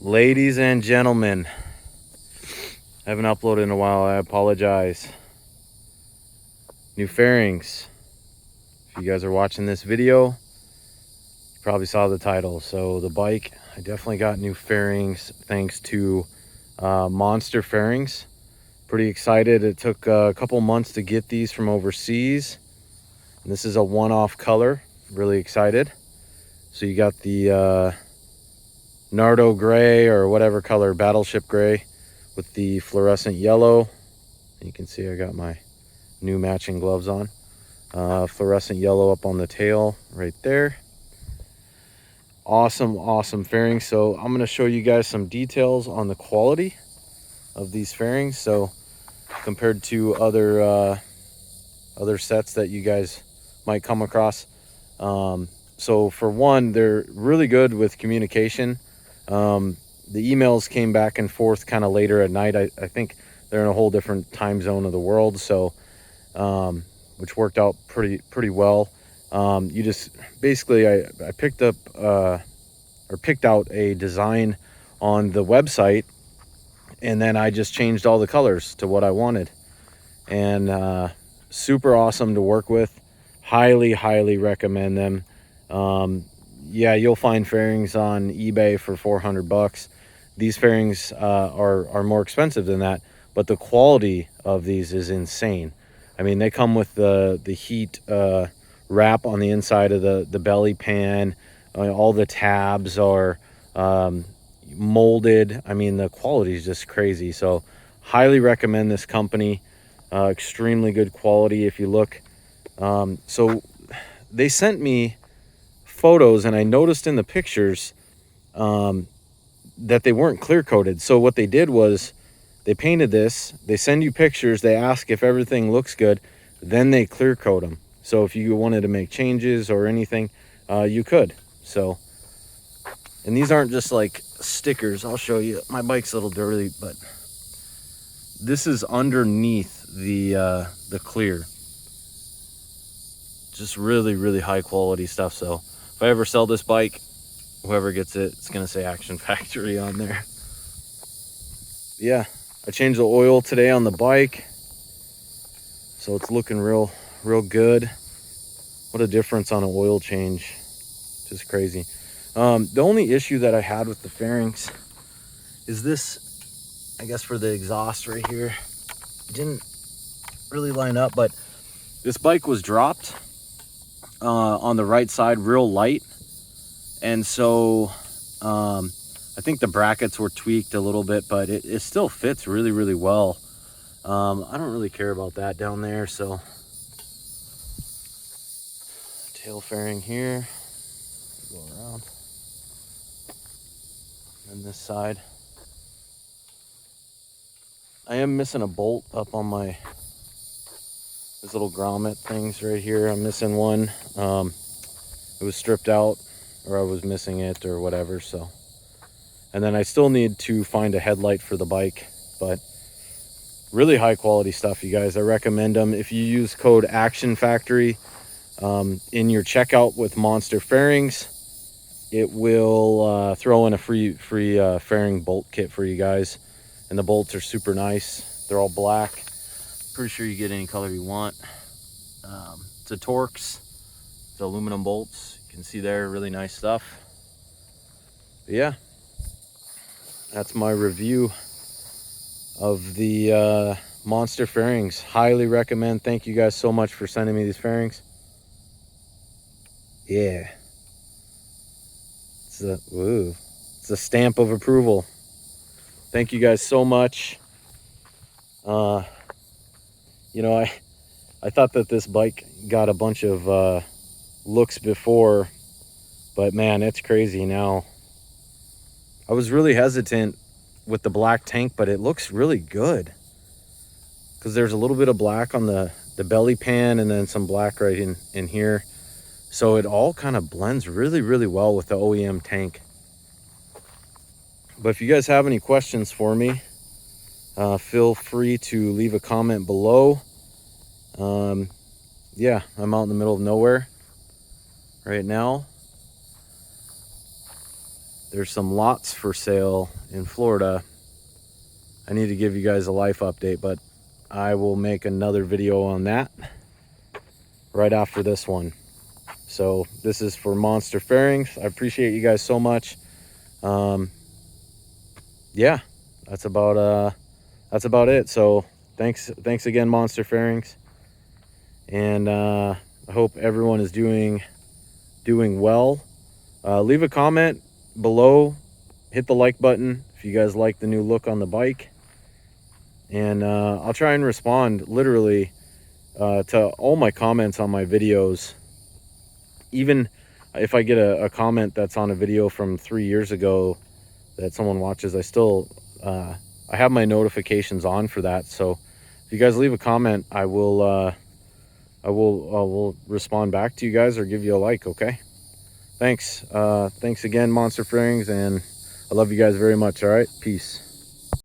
Ladies and gentlemen, I haven't uploaded in a while. I apologize. New fairings. If you guys are watching this video, you probably saw the title. So the bike, I definitely got new fairings thanks to Monster Fairings. Pretty excited. It took a couple months to get these from overseas. And this is a one-off color. Really excited. So you got the Nardo gray or whatever color, battleship gray with the fluorescent yellow. You can see I got my new matching gloves on. Fluorescent yellow up on the tail right there. Awesome fairings. So I'm going to show you guys some details on the quality of these fairings. So compared to other sets that you guys might come across. So for one, they're really good with communication. The emails came back and forth kind of later at night. I think they're in a whole different time zone of the world, so which worked out pretty well. You just basically I picked up or picked out a design on the website, and then I just changed all the colors to what I wanted. And super awesome to work with. Highly recommend them. Yeah, you'll find fairings on eBay for 400 bucks. These fairings are more expensive than that, but the quality of these is insane. I mean, they come with the heat wrap on the inside of the belly pan. All the tabs are molded. I mean, the quality is just crazy. So highly recommend this company. Extremely good quality. If you look, so they sent me photos, and I noticed in the pictures that they weren't clear coated. So what they did was they painted this, they send you pictures, they ask if everything looks good, then they clear coat them. So if you wanted to make changes or anything, you could. So, and these aren't just like stickers. I'll show you. My bike's a little dirty, but this is underneath the clear. Just really high quality stuff. So if I ever sell this bike, whoever gets it, it's gonna say Action Factory on there. Yeah, I changed the oil today on the bike, so it's looking real good. What a difference on an oil change. Just crazy. The only issue that I had with the fairings is this, I guess for the exhaust right here, didn't really line up, but this bike was dropped on the right side real light, and so I think the brackets were tweaked a little bit, but it still fits really well. I don't really care about that down there. So tail fairing here, go around, and this side I am missing a bolt up on my these little grommet things right here. I'm missing one. It was stripped out, or I was missing it or whatever. So, and then I still need to find a headlight for the bike, but really high quality stuff, you guys. I recommend them. If you use code actionfaktory in your checkout with Monster Fairings, it will throw in a free fairing bolt kit for you guys. And the bolts are super nice. They're all black. Pretty sure you get any color you want. It's a Torx. It's aluminum bolts. You can see there, really nice stuff. But yeah, that's my review of the Monster Fairings. Highly recommend. Thank you guys so much for sending me these fairings. Yeah, it's a stamp of approval. Thank you guys so much. You know, I thought that this bike got a bunch of looks before, but man, it's crazy now. I was really hesitant with the black tank, but it looks really good because there's a little bit of black on the belly pan and then some black right in here. So it all kind of blends really well with the OEM tank. But if you guys have any questions for me, feel free to leave a comment below. Yeah, I'm out in the middle of nowhere right now. there's some lots for sale in Florida. I need to give you guys a life update, but I will make another video on that right after this one. So this is for Monster Fairings. I appreciate you guys so much. Yeah, that's about it. So thanks again, Monster Fairings, and I hope everyone is doing well. Leave a comment below, hit the like button if you guys like the new look on the bike, and I'll try and respond literally to all my comments on my videos. Even if I get a comment that's on a video from 3 years ago that someone watches, I still I have my notifications on for that. So if you guys leave a comment, I will respond back to you guys or give you a like. Okay, thanks again, Monster Fairings, and I love you guys very much. All right, peace.